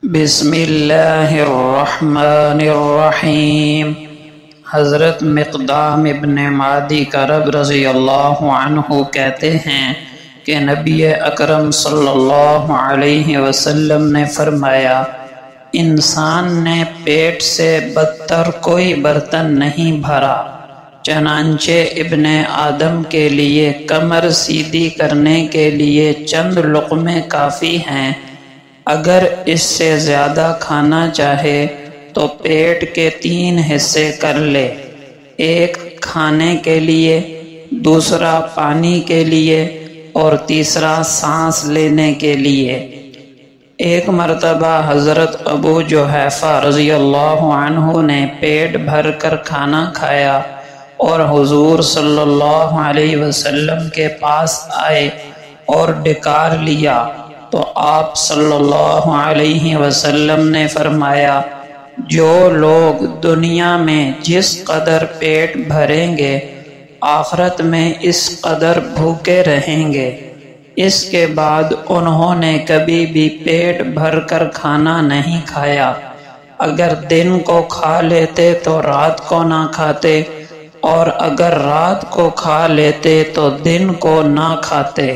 بسم اللہ الرحمن الرحیم۔ حضرت مقدام ابن معدی کرب رضی اللہ عنہ کہتے ہیں کہ نبی اکرم صلی اللہ علیہ وسلم نے فرمایا، انسان نے پیٹ سے بدتر کوئی برتن نہیں بھرا، چنانچہ ابن آدم کے لیے کمر سیدھی کرنے کے لیے چند لقمے کافی ہیں، اگر اس سے زیادہ کھانا چاہے تو پیٹ کے 3 حصے کر لے، ایک کھانے کے لیے، دوسرا پانی کے لیے اور تیسرا سانس لینے کے لیے۔ ایک مرتبہ حضرت ابو جحیفہ رضی اللہ عنہ نے پیٹ بھر کر کھانا کھایا اور حضور صلی اللہ علیہ وسلم کے پاس آئے اور ڈکار لیا تو آپ صلی اللہ علیہ وسلم نے فرمایا، جو لوگ دنیا میں جس قدر پیٹ بھریں گے آخرت میں اس قدر بھوکے رہیں گے۔ اس کے بعد انہوں نے کبھی بھی پیٹ بھر کر کھانا نہیں کھایا، اگر دن کو کھا لیتے تو رات کو نہ کھاتے، اور اگر رات کو کھا لیتے تو دن کو نہ کھاتے۔